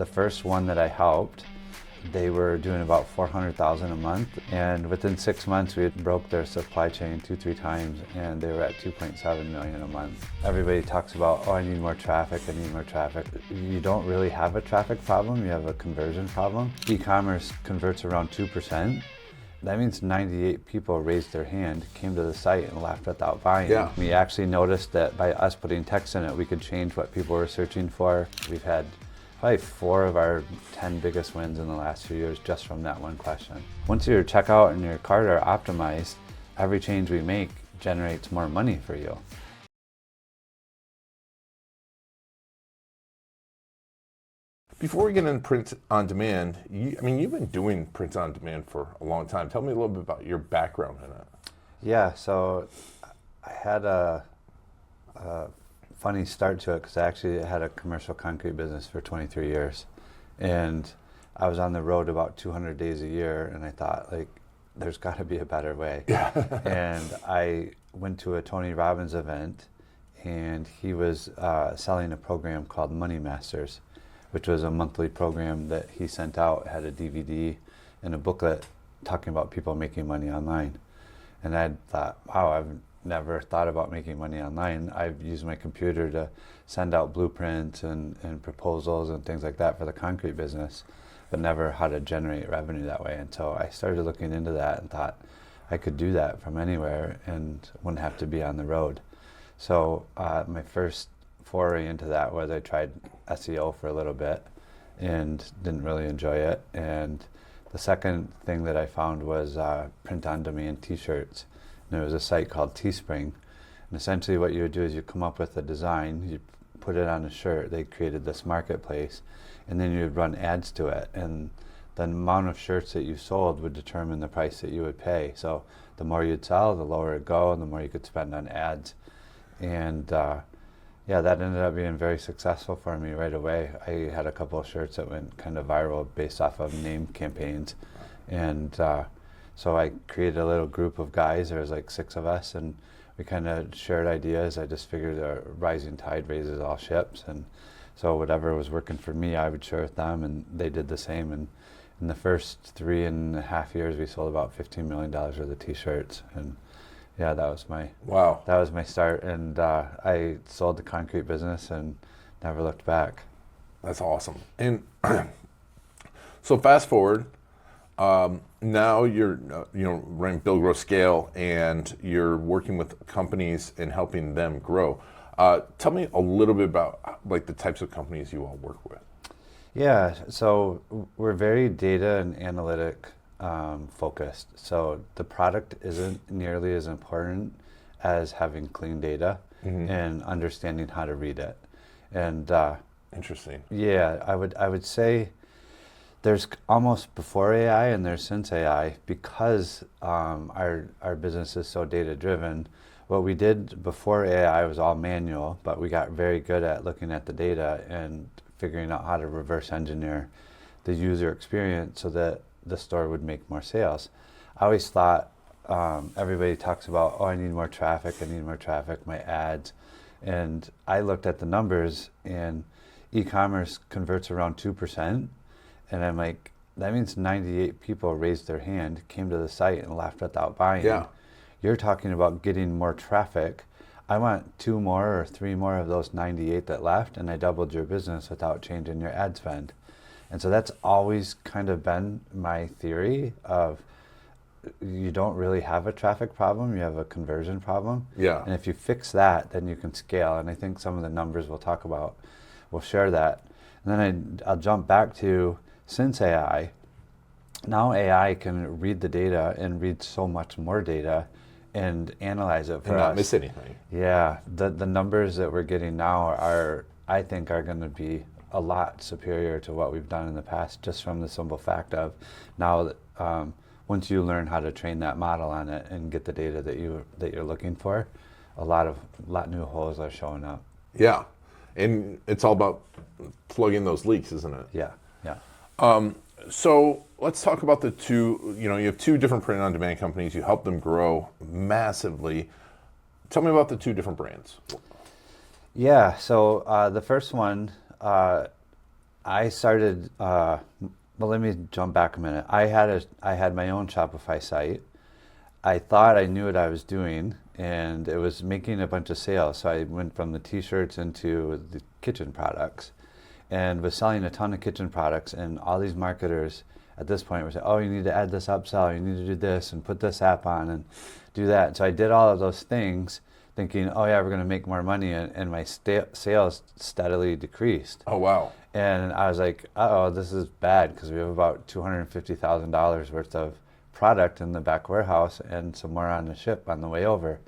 The first one that I helped, they were doing about $400,000 a month, and within 6 months we had broke their supply chain 2-3 times, and they were at $2.7 million a month. Everybody talks about, oh, I need more traffic, I need more traffic. You don't really have a traffic problem, you have a conversion problem. E-commerce converts around 2%. That means 98 people raised their hand, came to the site, and left without buying. Yeah. We actually noticed that by us putting text in it, we could change what people were searching for. We've had probably 4 of our 10 biggest wins in the last few years just from that one question. Once your checkout and your cart are optimized, every change we make generates more money for you. Before we get into print on demand, you've been doing print on demand for a long time. Tell me a little bit about your background in it. Yeah, so I had a funny start to it because I actually had a commercial concrete business for 23 years. And I was on the road about 200 days a year, and I thought, like, there's got to be a better way. Yeah. And I went to a Tony Robbins event, and he was selling a program called Money Masters, which was a monthly program that he sent out, had a DVD and a booklet talking about people making money online. And I thought, wow, I've never thought about making money online. I've used my computer to send out blueprints and proposals and things like that for the concrete business, but never how to generate revenue that way. And so I started looking into that and thought I could do that from anywhere and wouldn't have to be on the road. So my first foray into that was I tried SEO for a little bit and didn't really enjoy it. And the second thing that I found was print-on-demand t-shirts. And there was a site called Teespring. And essentially what you would do is you come up with a design, you put it on a shirt, they created this marketplace, and then you would run ads to it. And the amount of shirts that you sold would determine the price that you would pay. So the more you'd sell, the lower it'd go, and the more you could spend on ads. And yeah, that ended up being very successful for me right away. I had a couple of shirts that went kind of viral based off of name campaigns. And so I created a little group of guys. There was like 6 of us, and we kind of shared ideas. I just figured a rising tide raises all ships. And so whatever was working for me, I would share with them, and they did the same. And in the first 3.5 years, we sold about $15 million worth of t-shirts. And yeah, that was my start, and I sold the concrete business and never looked back. That's awesome. And so fast forward, now you're running Build, Grow, Scale, and you're working with companies and helping them grow. Tell me a little bit about like the types of companies you all work with. Yeah, so we're very data and analytic focused. So the product isn't nearly as important as having clean data and understanding how to read it. And interesting. Yeah, I would say there's almost before AI and there's since AI, because our business is so data driven. What we did before AI was all manual, but we got very good at looking at the data and figuring out how to reverse engineer the user experience so that the store would make more sales. I always thought everybody talks about, oh, I need more traffic, my ads. And I looked at the numbers, and e-commerce converts around 2%. And I'm like, that means 98 people raised their hand, came to the site, and left without buying. Yeah. You're talking about getting more traffic. I want 2 more or 3 more of those 98 that left, and I doubled your business without changing your ad spend. And so that's always kind of been my theory of you don't really have a traffic problem, you have a conversion problem. Yeah. And if you fix that, then you can scale. And I think some of the numbers we'll talk about will share that. And then I'll jump back to since AI. Now AI can read the data and read so much more data and analyze it for and us. not miss anything. Yeah, the numbers that we're getting now are, I think, are going to be a lot superior to what we've done in the past, just from the simple fact of now once you learn how to train that model on it and get the data that you're looking for, a lot new holes are showing up. Yeah, and it's all about plugging those leaks, isn't it? Yeah. So let's talk about the two. You have 2 different print-on-demand companies. You help them grow massively. Tell me about the 2 different brands. Yeah. So the first one I started. Well, let me jump back a minute. I had my own Shopify site. I thought I knew what I was doing, and it was making a bunch of sales. So I went from the T-shirts into the kitchen products, and was selling a ton of kitchen products. And all these marketers at this point were saying, "Oh, you need to add this upsell. You need to do this and put this app on and do that." So I did all of those things, thinking, "Oh yeah, we're going to make more money," and my sales steadily decreased. Oh, wow. And I was like, "Uh-oh, this is bad," because we have about $250,000 worth of product in the back warehouse and some more on the ship on the way over.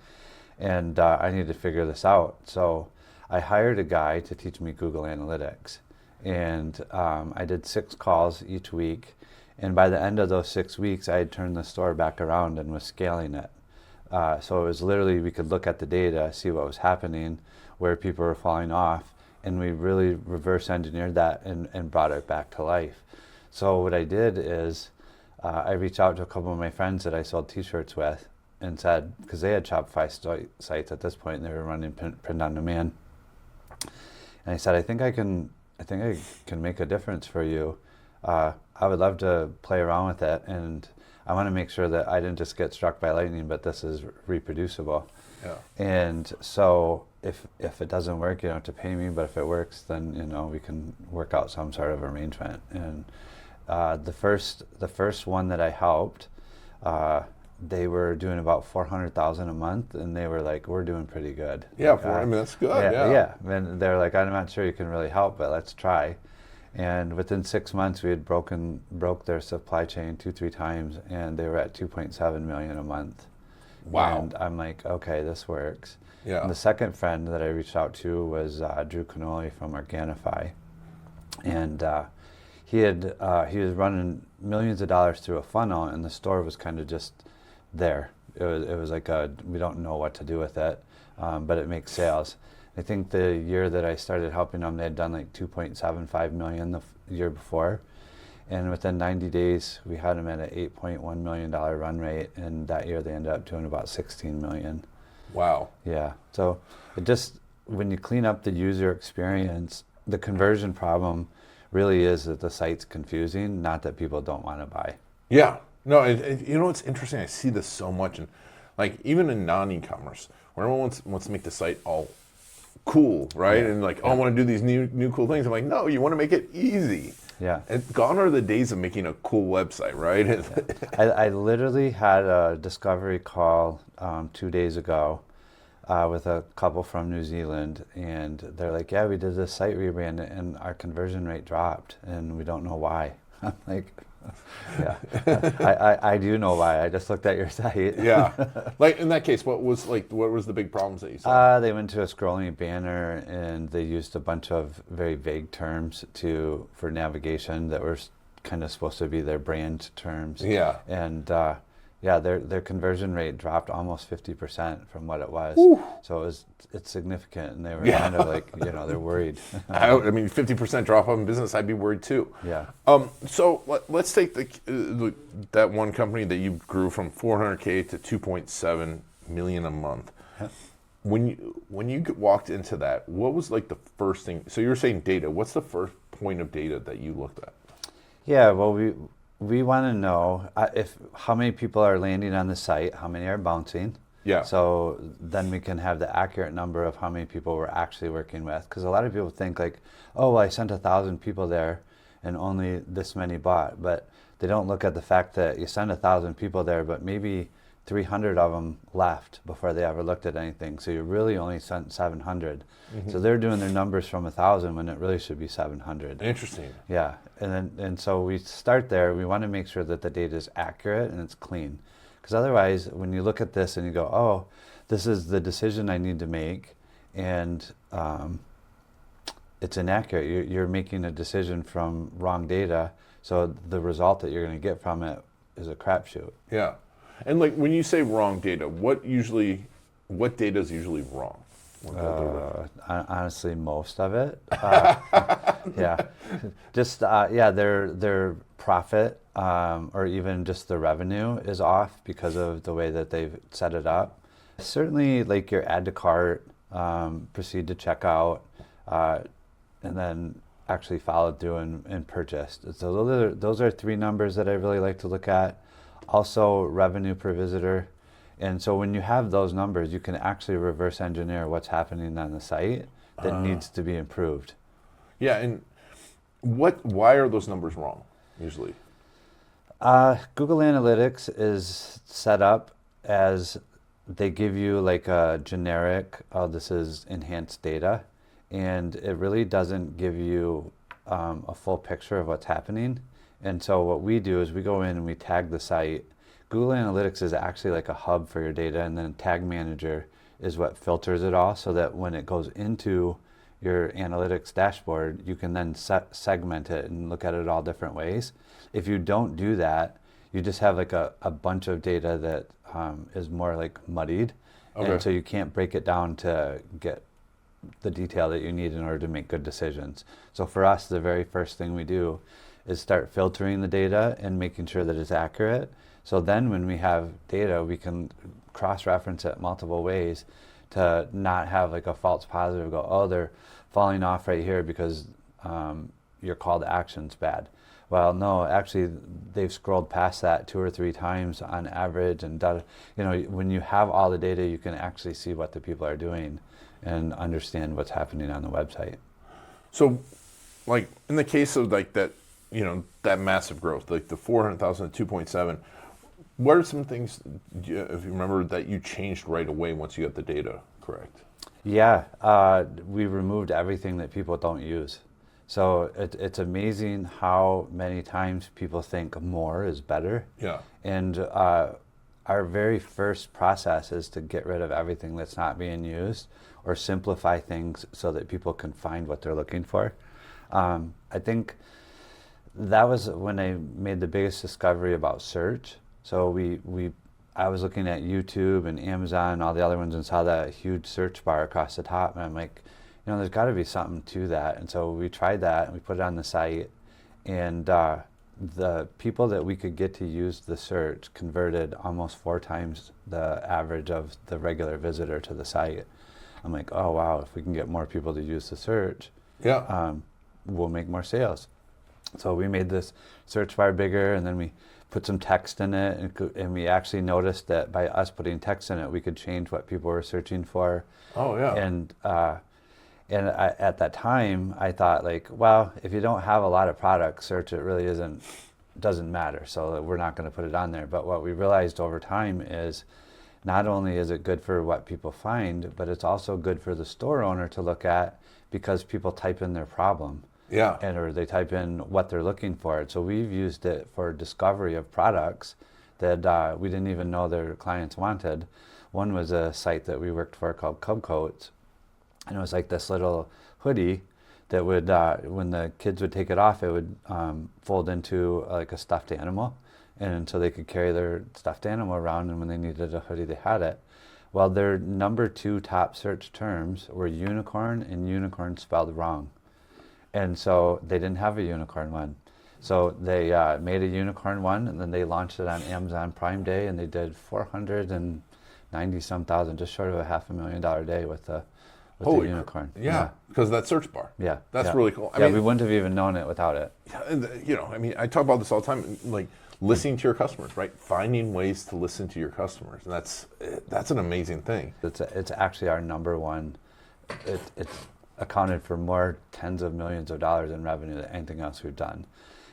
And I need to figure this out. So I hired a guy to teach me Google Analytics. And I did 6 calls each week. And by the end of those 6 weeks, I had turned the store back around and was scaling it. So it was literally, we could look at the data, see what was happening, where people were falling off, and we really reverse engineered that and brought it back to life. So what I did is I reached out to a couple of my friends that I sold T-shirts with and said, because they had Shopify sites at this point, and they were running print on demand. And I said, I think I can make a difference for you. I would love to play around with it, and I want to make sure that I didn't just get struck by lightning, but this is reproducible. Yeah. And so if it doesn't work, you don't have to pay me, but if it works, then we can work out some sort of arrangement. And the first one that I helped, they were doing about $400,000 a month, and they were like, "We're doing pretty good." Yeah, I mean, that's good. Yeah. And they're like, "I'm not sure you can really help, but let's try." And within 6 months, we had broke their supply chain 2-3 times, and they were at 2.7 million a month. Wow. And I'm like, okay, this works. Yeah. And the second friend that I reached out to was Drew Canoli from Organifi, and he was running millions of dollars through a funnel, and the store was kind of just there. It was like we don't know what to do with it, but it makes sales. I think the year that I started helping them, they had done like 2.75 million the year before, and within 90 days we had them at an $8.1 million run rate, and that year they ended up doing about 16 million. Wow. Yeah. So it just, when you clean up the user experience, the conversion problem really is that the site's confusing, not that people don't want to buy. Yeah. No, you know what's interesting? I see this so much, and like even in non-e-commerce, where everyone wants to make the site all cool, right? Yeah. And like, oh, I want to do these new cool things. I'm like, no, you want to make it easy. Yeah. And gone are the days of making a cool website, right? Yeah. I literally had a discovery call 2 days ago with a couple from New Zealand, and they're like, "Yeah, we did this site rebrand, and our conversion rate dropped, and we don't know why." I'm like, "Yeah, I do know why. I just looked at your site." Yeah. Like in that case, what was the big problems that you saw? They went to a scrolling banner, and they used a bunch of very vague terms for navigation that were kind of supposed to be their brand terms. Yeah. And their conversion rate dropped almost 50% from what it was. Whew. So it's significant, and they were kind of like, they're worried. I mean, 50% drop off in business, I'd be worried too. Yeah. So let's take that one company that you grew from 400K to 2.7 million a month. Yeah. When you walked into that, what was like the first thing? So you're saying data. What's the first point of data that you looked at? Yeah. Well, we want to know how many people are landing on the site, how many are bouncing. Yeah. So then we can have the accurate number of how many people we're actually working with. Because a lot of people think like, oh, well, I sent 1,000 people there and only this many bought. But they don't look at the fact that you send 1,000 people there, but maybe 300 of them left before they ever looked at anything. So you really only sent 700. Mm-hmm. So they're doing their numbers from 1,000 when it really should be 700. Interesting. Yeah. And so we start there. We want to make sure that the data is accurate and it's clean. Because otherwise, when you look at this and you go, oh, this is the decision I need to make, and it's inaccurate. You're making a decision from wrong data, so the result that you're going to get from it is a crapshoot. Yeah. And like when you say wrong data, what data is usually wrong? Honestly, most of it. Yeah. Just, their profit or even just the revenue is off because of the way that they've set it up. Certainly, like your add to cart, proceed to checkout, and then actually followed through and purchased. So those are three numbers that I really like to look at. Also, revenue per visitor. And so when you have those numbers, you can actually reverse engineer what's happening on the site that needs to be improved. Yeah, and why are those numbers wrong usually? Google Analytics is set up as they give you like a generic, oh, this is enhanced data, and it really doesn't give you a full picture of what's happening. And so what we do is we go in and we tag the site. Google Analytics is actually like a hub for your data, and then Tag Manager is what filters it all so that when it goes into your analytics dashboard, you can then segment it and look at it all different ways. If you don't do that, you just have like a bunch of data that is more like muddied. Okay. And so you can't break it down to get the detail that you need in order to make good decisions. So for us, the very first thing we do is start filtering the data and making sure that it's accurate. So then when we have data, we can cross-reference it multiple ways to not have like a false positive go, oh, they're falling off right here because your call to action's bad. Well, no, actually, they've scrolled past that 2 or 3 times on average, and when you have all the data, you can actually see what the people are doing and understand what's happening on the website. So, like in the case of like that, that massive growth, like the 400,000 to 2.7, what are some things, if you remember, that you changed right away once you got the data correct? Yeah, we removed everything that people don't use. So it's amazing how many times people think more is better. Yeah. And our very first process is to get rid of everything that's not being used or simplify things so that people can find what they're looking for. I think that was when I made the biggest discovery about search. So I was looking at YouTube and Amazon and all the other ones and saw that huge search bar across the top, and I'm like, there's got to be something to that. And so we tried that and we put it on the site, and the people that we could get to use the search converted almost 4 times the average of the regular visitor to the site. I'm like, oh wow, if we can get more people to use the search, we'll make more sales. So we made this search bar bigger, and then we put some text in it, and we actually noticed that by us putting text in it, we could change what people were searching for. Oh yeah. And at that time, I thought like, well, if you don't have a lot of products, search it really doesn't matter. So we're not going to put it on there. But what we realized over time is not only is it good for what people find, but it's also good for the store owner to look at, because people type in their problem. Yeah. Or they type in what they're looking for. So we've used it for discovery of products that we didn't even know their clients wanted. One was a site that we worked for called Cub Coats, and it was like this little hoodie that would, when the kids would take it off, it would fold into like a stuffed animal, and so they could carry their stuffed animal around, and when they needed a hoodie, they had it. Well, their number 2 top search terms were unicorn, and unicorn spelled wrong. And so they didn't have a unicorn one. So they made a unicorn one, and then they launched it on Amazon Prime Day, and they did 490-some thousand, just short of a $500,000 day with the unicorn. Yeah, because of that search bar. Yeah. That's really cool. I mean, we wouldn't have even known it without it. Yeah, and I talk about this all the time, like listening to your customers, right? Finding ways to listen to your customers, and that's an amazing thing. It's actually our number one. It's accounted for more tens of millions of dollars in revenue than anything else we've done.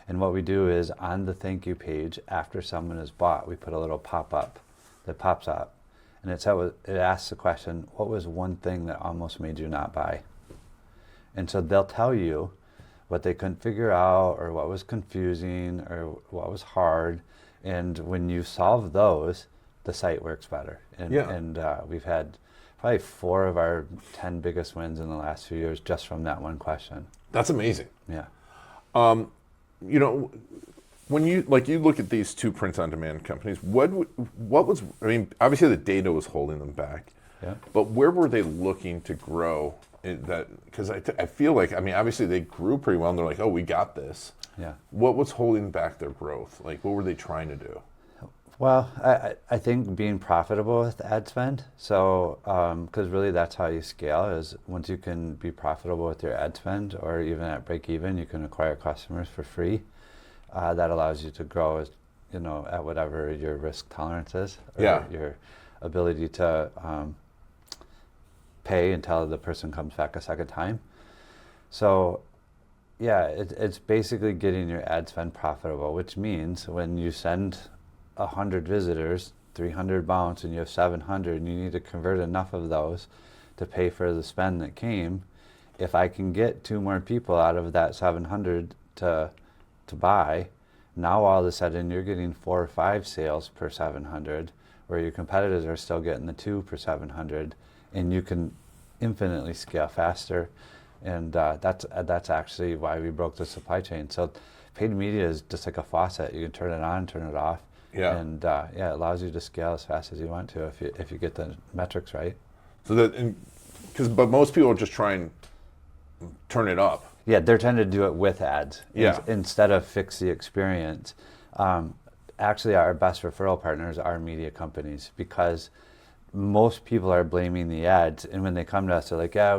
And what we do is on the thank you page, after someone has bought, we put a little pop-up that pops up. And it asks the question, what was one thing that almost made you not buy? And so they'll tell you what they couldn't figure out, or what was confusing, or what was hard. And when you solve those, the site works better. And we've had probably 4 of our 10 biggest wins in the last few years just from that one question. That's amazing. Yeah. When you look at these 2 print-on-demand companies, what was, obviously the data was holding them back. Yeah. But where were they looking to grow in that? Because I feel like, obviously they grew pretty well, and they're like, oh, we got this. Yeah. What was holding back their growth? Like, what were they trying to do? Well, I think being profitable with ad spend. So, because really that's how you scale is once you can be profitable with your ad spend, or even at break even, you can acquire customers for free. That allows you to grow, at whatever your risk tolerance is, or Yeah. your ability to pay until the person comes back a second time. So, yeah, it's basically getting your ad spend profitable, which means when you send 100 visitors, 300 bounce, and you have 700, and you need to convert enough of those to pay for the spend that came. If I can get 2 more people out of that 700 to buy, now all of a sudden you're getting 4 or 5 sales per 700, where your competitors are still getting the 2 per 700, and you can infinitely scale faster. And that's actually why we broke the supply chain. So paid media is just like a faucet. You can turn it on, turn it off. Yeah. And it allows you to scale as fast as you want to if you get the metrics right. So but most people just try and turn it up. Yeah, they're trying to do it with ads instead of fix the experience. Actually, our best referral partners are media companies, because most people are blaming the ads, and when they come to us, they're like, "Yeah,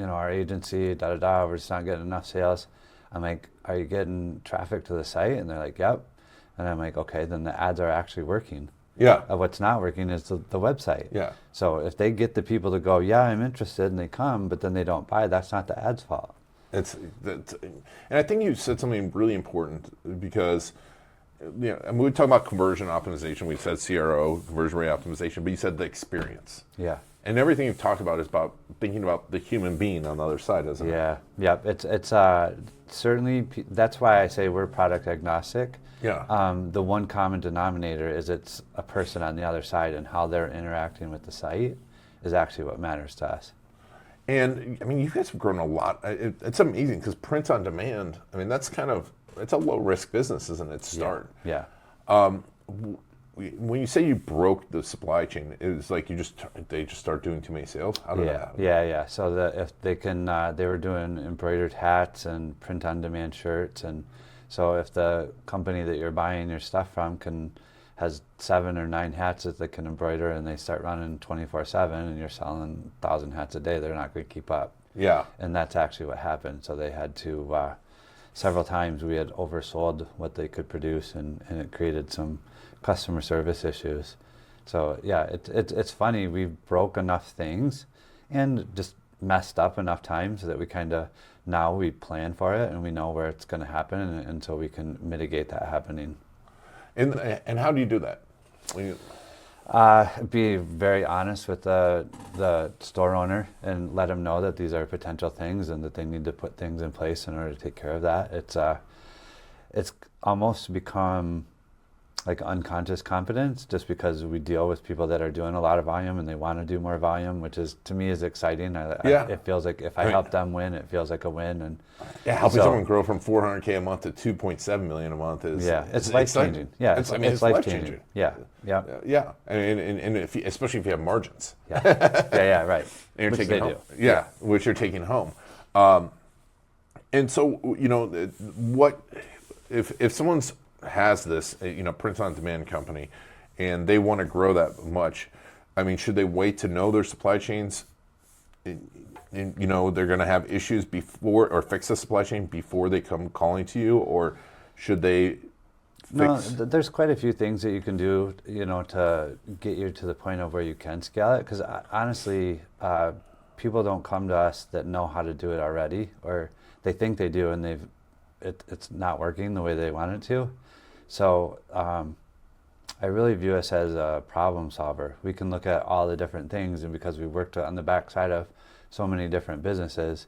our agency, we're just not getting enough sales." I'm like, "Are you getting traffic to the site?" And they're like, "Yep." And I'm like, "Okay, then the ads are actually working." Yeah. What's not working is the website. Yeah. So if they get the people to go, "Yeah, I'm interested," and they come, but then they don't buy, that's not the ad's fault. And I think you said something really important, because and we talk about conversion optimization. We said CRO, conversion rate optimization, but you said the experience. Yeah. And everything you've talked about is about thinking about the human being on the other side, isn't it? Yeah. Yep. It's certainly, that's why I say we're product agnostic. Yeah. The one common denominator is it's a person on the other side, and how they're interacting with the site is actually what matters to us. And I mean, you guys have grown a lot. It's amazing, because print on demand, I mean, it's a low risk business, isn't it? Start. Yeah. When you say you broke the supply chain, it's like they just start doing too many sales. How did that happen? Yeah. So if they can, they were doing embroidered hats and print on demand shirts, and so if the company that you're buying your stuff from has 7 or 9 hats that they can embroider, and they start running 24/7, and you're selling 1,000 hats a day, they're not going to keep up. Yeah. And that's actually what happened. So they had to, several times we had oversold what they could produce, and it created some customer service issues. So yeah, it's funny. We've broke enough things and just messed up enough times that we now we plan for it, and we know where it's going to happen, and so we can mitigate that happening. And how do you do that? Be very honest with the store owner, and let them know that these are potential things, and that they need to put things in place in order to take care of that. It's almost become like unconscious competence, just because we deal with people that are doing a lot of volume, and they want to do more volume, which is, to me, is exciting. It feels like if I help them win, it feels like a win. And helping someone grow from $400K a month to $2.7 million a month it's life changing. Yeah, it's life changing. Yeah. And especially if you have margins. Yeah, right. And you're which taking home. Yeah, which you're taking home. And so, what if someone's has this, print on demand company, and they want to grow that much? I mean, should they wait to know their supply chains? They're going to have issues before, or fix the supply chain before they come calling to you, or should they fix? No, there's quite a few things that you can do, to get you to the point of where you can scale it. Because honestly, people don't come to us that know how to do it already, or they think they do, and it's not working the way they want it to. So I really view us as a problem solver. We can look at all the different things, and because we worked on the backside of so many different businesses,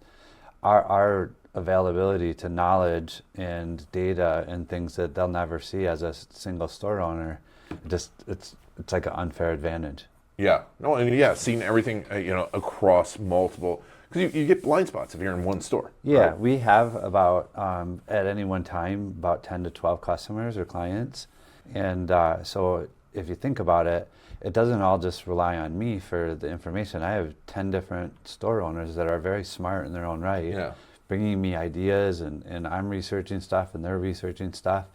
our availability to knowledge and data and things that they'll never see as a single store owner, it's like an unfair advantage. Yeah. No, and seeing everything, across multiple, because you get blind spots if you're in one store. Yeah, right? We have about, at any one time, about 10 to 12 customers or clients. And so if you think about it, it doesn't all just rely on me for the information. I have 10 different store owners that are very smart in their own right, bringing me ideas, and I'm researching stuff, and they're researching stuff.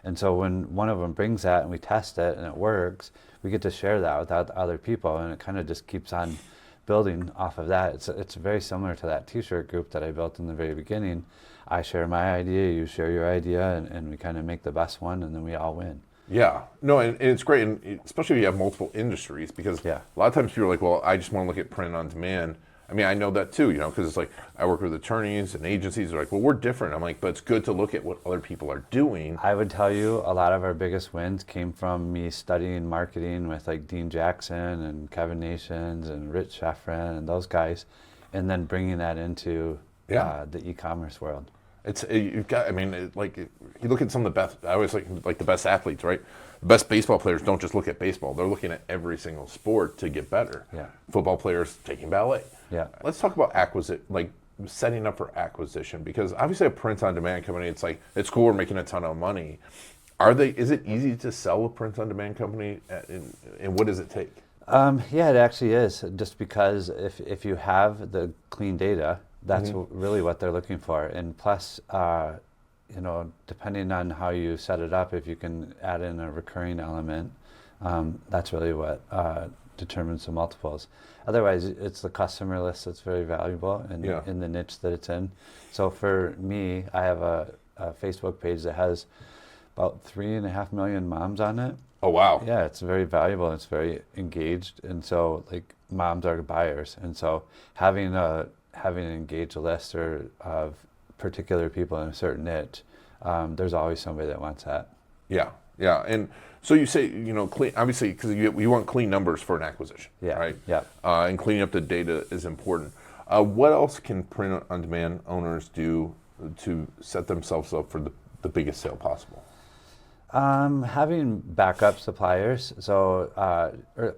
And so when one of them brings that and we test it and it works, we get to share that with other people, and it kind of just keeps on building off of that. It's very similar to that t-shirt group that I built in the very beginning. I share my idea, you share your idea, and we kind of make the best one, and then we all win. Yeah, no, and it's great, and especially if you have multiple industries, because Yeah. a lot of times people are like, well, I just want to look at print on demand. I mean, I know that too, because it's like I work with attorneys and agencies. They're like, well, we're different. I'm like, but it's good to look at what other people are doing. I would tell you a lot of our biggest wins came from me studying marketing with like Dean Jackson and Kevin Nations and Rich Sheffrin and those guys, and then bringing that into the e-commerce world. You've got. I mean, you look at some of the best. I always like the best athletes, right? The best baseball players don't just look at baseball; they're looking at every single sport to get better. Yeah. Football players taking ballet. Yeah. Let's talk about setting up for acquisition, because obviously a print-on-demand company, it's cool, we're making a ton of money. Is it easy to sell a print-on-demand company, and what does it take? Yeah, it actually is. Just because if you have the clean data, that's really what they're looking for. And plus, depending on how you set it up, if you can add in a recurring element, that's really what determines the multiples. Otherwise, it's the customer list that's very valuable in the niche that it's in. So for me, I have a Facebook page that has about 3.5 million moms on it. Oh, wow. Yeah, it's very valuable. It's very engaged, and so like moms are buyers, and so having an engaged list of particular people in a certain niche, there's always somebody that wants that. Yeah, yeah, and so you say clean, obviously, because we want clean numbers for an acquisition. Yeah. Right. Yeah. And cleaning up the data is important. What else can print-on-demand owners do to set themselves up for the biggest sale possible? Having backup suppliers. So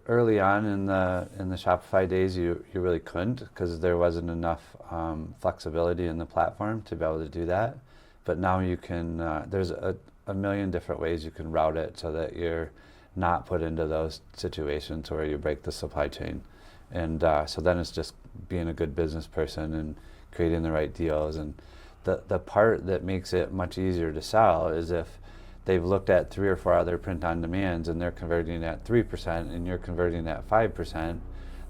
early on in the Shopify days, you really couldn't, because there wasn't enough flexibility in the platform to be able to do that. But now you can. There's a million different ways you can route it so that you're not put into those situations where you break the supply chain. And so then it's just being a good business person and creating the right deals. And the part that makes it much easier to sell is if they've looked at 3 or 4 other print-on-demands and they're converting at 3% and you're converting at 5%,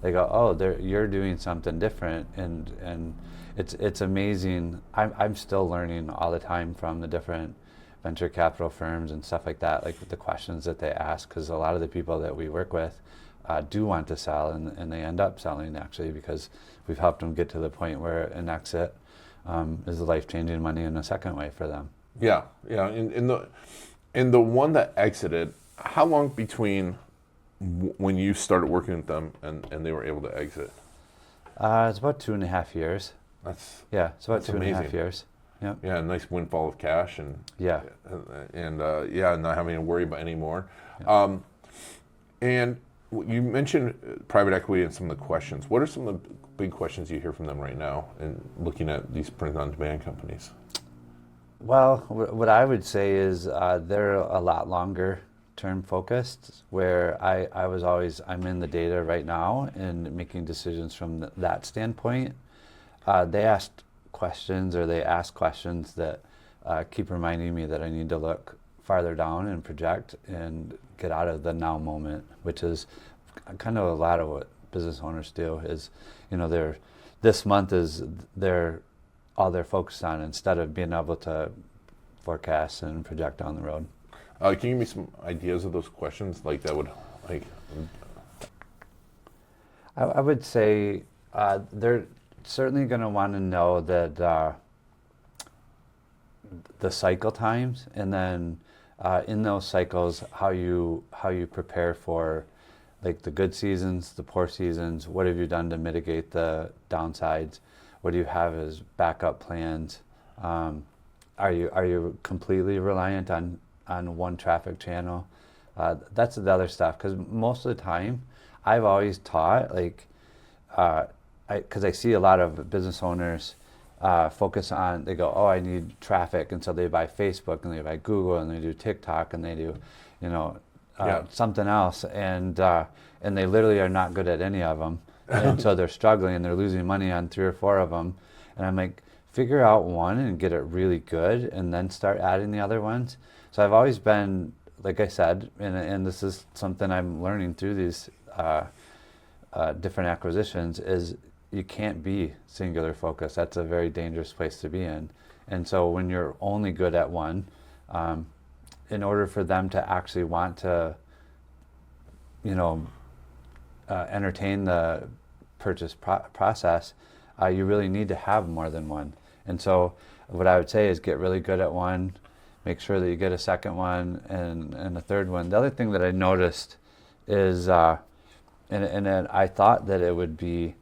they go, oh, you're doing something different. And it's amazing. I'm still learning all the time from the different venture capital firms and stuff like that, like the questions that they ask, because a lot of the people that we work with do want to sell, and they end up selling actually, because we've helped them get to the point where an exit is life-changing money in a second way for them. Yeah, yeah. In the one that exited, how long between when you started working with them and they were able to exit? It's about 2.5 years. That's It's about that's 2.5 amazing. years. Yeah. Yeah, a nice windfall of cash and not having to worry about anymore. Yeah. And you mentioned private equity and some of the questions. What are some of the big questions you hear from them right now in looking at these print-on-demand companies? Well, what I would say is they're a lot longer term focused, where I'm in the data right now and making decisions from that standpoint. They ask questions that keep reminding me that I need to look farther down and project and get out of the now moment, which is kind of a lot of what business owners do. Is this month is all they're focused on, instead of being able to forecast and project down the road. Can you give me some ideas of those questions? I would say they're certainly going to want to know that the cycle times, and then in those cycles, how you prepare for like the good seasons, the poor seasons. What have you done to mitigate the downsides? What do you have as backup plans? Are you completely reliant on one traffic channel? That's the other stuff, because most of the time, I've always taught, because I see a lot of business owners focus on, they go, oh, I need traffic, and so they buy Facebook, and they buy Google, and they do TikTok, and they do, something else, and they literally are not good at any of them, and so they're struggling, and they're losing money on 3 or 4 of them, and I'm like, figure out one and get it really good and then start adding the other ones. So I've always been, like I said, and this is something I'm learning through these different acquisitions, is you can't be singular focused. That's a very dangerous place to be in. And so when you're only good at one, in order for them to actually want to, entertain the purchase process, you really need to have more than one. And so what I would say is get really good at one, make sure that you get a second one and a third one. The other thing that I noticed is, and I thought that it would be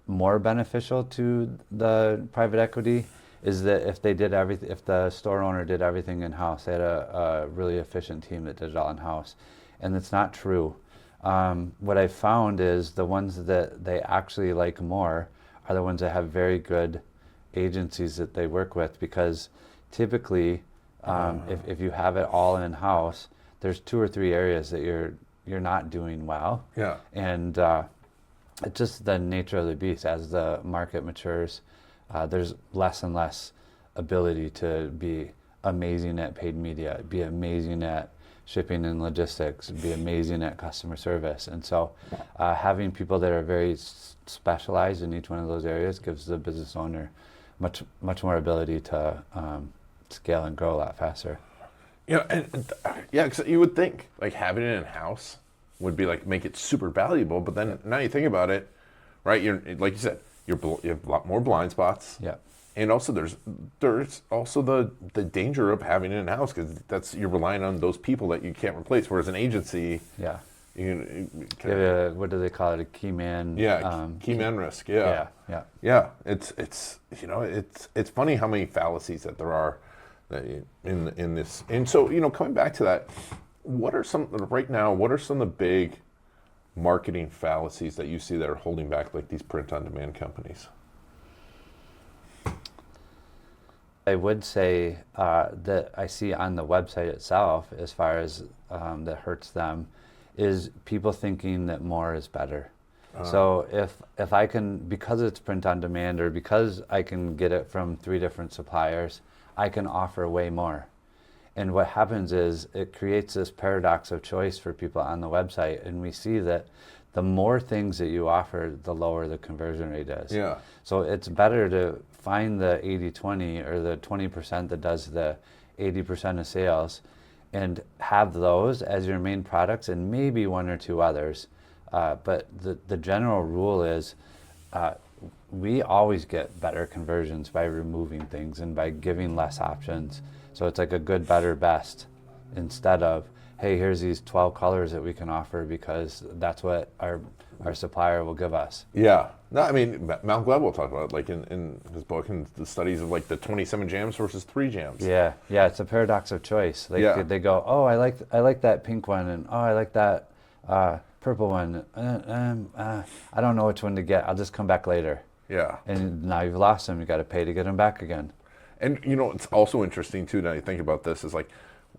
more beneficial to the private equity, is that if they did everything, if the store owner did everything in-house, they had a really efficient team that did it all in-house. And it's not true. What I found is the ones that they actually like more are the ones that have very good agencies that they work with, because typically, if you have it all in-house, there's 2 or 3 areas that you're not doing well. Yeah. And it's just the nature of the beast. As the market matures, there's less and less ability to be amazing at paid media, be amazing at shipping and logistics, be amazing at customer service. And so having people that are very specialized in each one of those areas gives the business owner much more ability to scale and grow a lot faster. Because you would think like having it in house would be like make it super valuable, but then now you think about it, right? You're like you said, you have a lot more blind spots. Yeah. And also there's also the danger of having it in house, because you're relying on those people that you can't replace. Whereas an agency, Yeah. you What do they call it? A key man. key man risk. Yeah. It's funny how many fallacies that there are in this. And so coming back to that, what are some of the big marketing fallacies that you see that are holding back like these print on demand companies? I would say that I see on the website itself, as far as that hurts them, is people thinking that more is better. So if I can, because it's print on demand, or because I can get it from 3 different suppliers, I can offer way more. And what happens is it creates this paradox of choice for people on the website, and we see that the more things that you offer, the lower the conversion rate is. Yeah. So it's better to find the 80-20, or the 20% that does the 80% of sales, and have those as your main products, and maybe 1 or 2 others. But the general rule is we always get better conversions by removing things and by giving less options. So it's like a good, better, best, instead of, hey, here's these 12 colors that we can offer because that's what our supplier will give us. Yeah. No, I mean, Malcolm Gladwell talked about it, like in his book, and the studies of like the 27 jams versus 3 jams. Yeah, it's a paradox of choice. Like they go, oh, I like that pink one, and oh, I like that purple one. I don't know which one to get. I'll just come back later. Yeah. And now you've lost them. You got to pay to get them back again. And it's also interesting too. Now you think about this, is like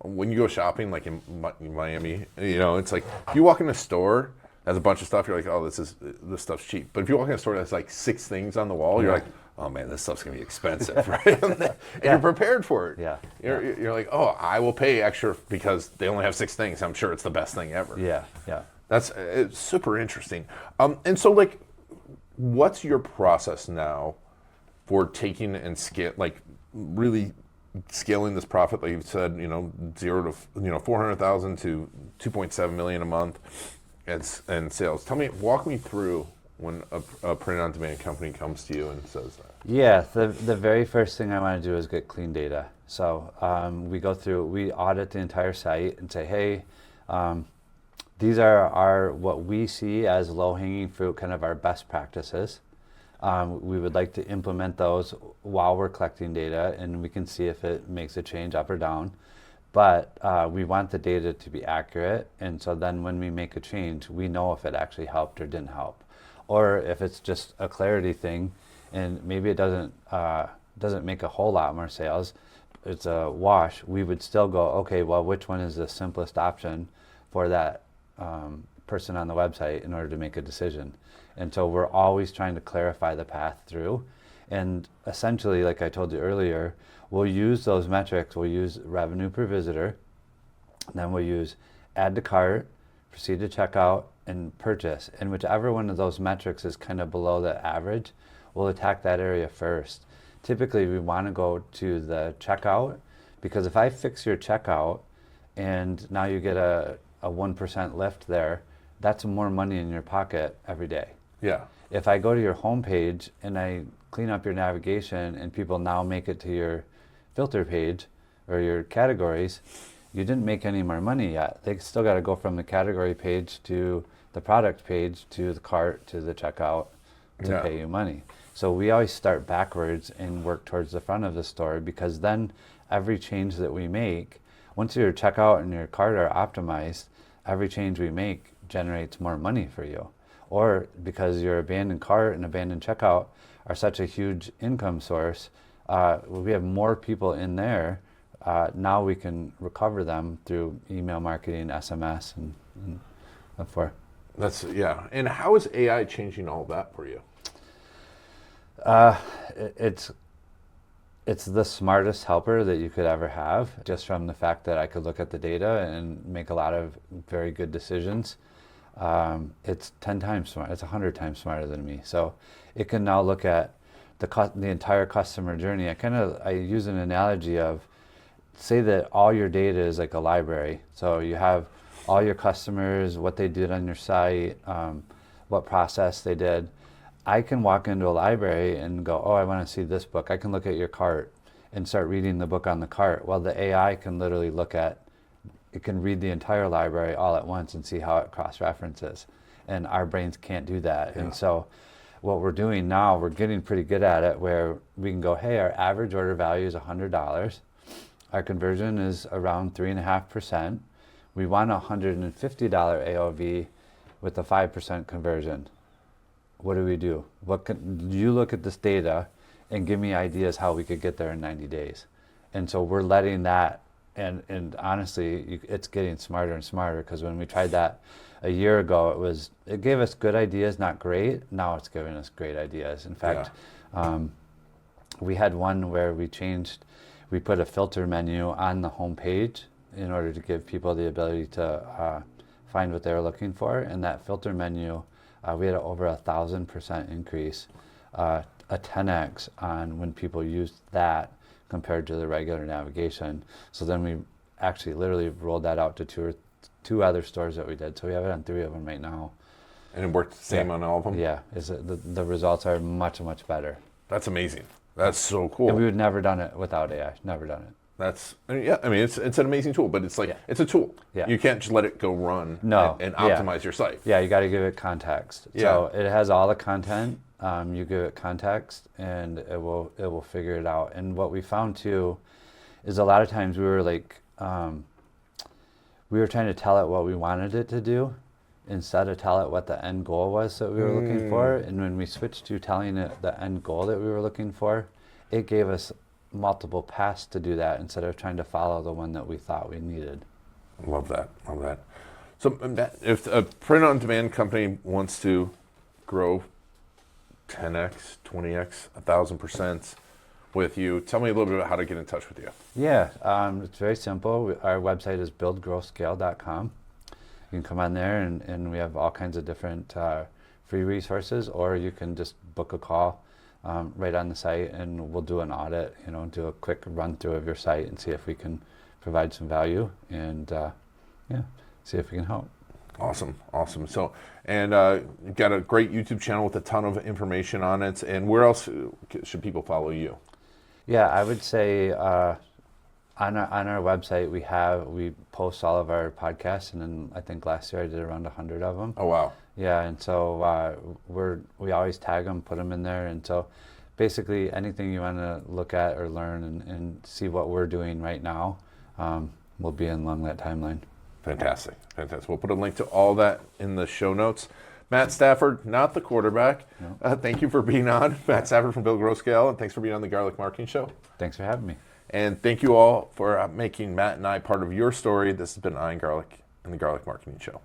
when you go shopping, like in Miami, it's like if you walk in a store that has a bunch of stuff, you're like, oh, this stuff's cheap. But if you walk in a store that has like 6 things on the wall, you're like, oh man, this stuff's gonna be expensive, right? And you're prepared for it. Yeah. You're like, oh, I will pay extra because they only have 6 things. I'm sure it's the best thing ever. Yeah. It's super interesting. And so like, what's your process now for taking and really scaling this profit, like you said, 0 to 400,000 to 2.7 million a month, and sales? Walk me through when a print-on-demand company comes to you and says that. Yeah, the very first thing I want to do is get clean data. So we audit the entire site and say, hey, these are what we see as low-hanging fruit, kind of our best practices. We would like to implement those while we're collecting data, and we can see if it makes a change up or down. But we want the data to be accurate, and so then when we make a change, we know if it actually helped or didn't help. Or if it's just a clarity thing, and maybe it doesn't make a whole lot more sales, it's a wash, we would still go, okay, well, which one is the simplest option for that person on the website in order to make a decision? And so we're always trying to clarify the path through. And essentially, like I told you earlier, we'll use those metrics. We'll use revenue per visitor, then we'll use add to cart, proceed to checkout, and purchase. And whichever one of those metrics is kind of below the average, we'll attack that area first. Typically, we want to go to the checkout, because if I fix your checkout and now you get a 1% lift there, that's more money in your pocket every day. Yeah. If I go to your homepage and I clean up your navigation and people now make it to your filter page or your categories, you didn't make any more money yet. They still got to go from the category page to the product page to the cart to the checkout to pay you money. So we always start backwards and work towards the front of the store, because then every change that we make, once your checkout and your cart are optimized, every change we make generates more money for you. Or because your abandoned cart and abandoned checkout are such a huge income source, we have more people in there. Now we can recover them through email marketing, SMS, and so forth. That's, yeah. And how is AI changing all that for you? It's the smartest helper that you could ever have, just from the fact that I could look at the data and make a lot of very good decisions. It's 10 times smart. It's 100 times smarter than me. So it can now look at the entire customer journey. I use an analogy of, say that all your data is like a library. So you have all your customers, what they did on your site, what process they did. I can walk into a library and go, oh, I want to see this book. I can look at your cart and start reading the book on the cart. Well, the AI can literally it can read the entire library all at once and see how it cross-references. And our brains can't do that. Yeah. And so what we're doing now, we're getting pretty good at it, where we can go, hey, our average order value is $100. Our conversion is around 3.5%. We want a $150 AOV with a 5% conversion. What do we do? You look at this data and give me ideas how we could get there in 90 days. And so we're letting that, and honestly, it's getting smarter and smarter, because when we tried that a year ago, it gave us good ideas, not great. Now it's giving us great ideas. In fact, we had one where we put a filter menu on the home page in order to give people the ability to find what they were looking for. And that filter menu, we had over 1,000% increase, a 10x on when people used that compared to the regular navigation. So then we actually literally rolled that out to two other stores that we did. So we have it on 3 of them right now. And it worked the same on all of them? Yeah, the results are much, much better. That's amazing. That's so cool. And we would never done it without AI, never done it. It's an amazing tool, but it's it's a tool. Yeah. You can't just let it go run and optimize your site. Yeah, you got to give it context. Yeah. So it has all the content. You give it context, and it will figure it out. And what we found too is a lot of times we were trying to tell it what we wanted it to do instead of tell it what the end goal was that we were looking for. And when we switched to telling it the end goal that we were looking for, it gave us multiple paths to do that instead of trying to follow the one that we thought we needed. Love that. So if a print-on-demand company wants to grow 10x, 20x, 1,000% with you, tell me a little bit about how to get in touch with you. Yeah, it's very simple. Our website is buildgrowscale.com. You can come on there, and we have all kinds of different free resources, or you can just book a call right on the site, and we'll do an audit, do a quick run through of your site and see if we can provide some value, and see if we can help. Awesome. So, and you've got a great YouTube channel with a ton of information on it. And where else should people follow you? Yeah, I would say on our website we post all of our podcasts, and then I think last year I did around 100 of them. Oh wow. Yeah, and so we always tag them, put them in there, and so basically anything you want to look at or learn and see what we're doing right now will be along that timeline. Fantastic. We'll put a link to all that in the show notes. Matt Stafford, not the quarterback. No. Thank you for being on. Matt Stafford from Build Grow Scale, and thanks for being on the Garlic Marketing Show. Thanks for having me. And thank you all for making Matt and I part of your story. This has been Iron Garlic and the Garlic Marketing Show.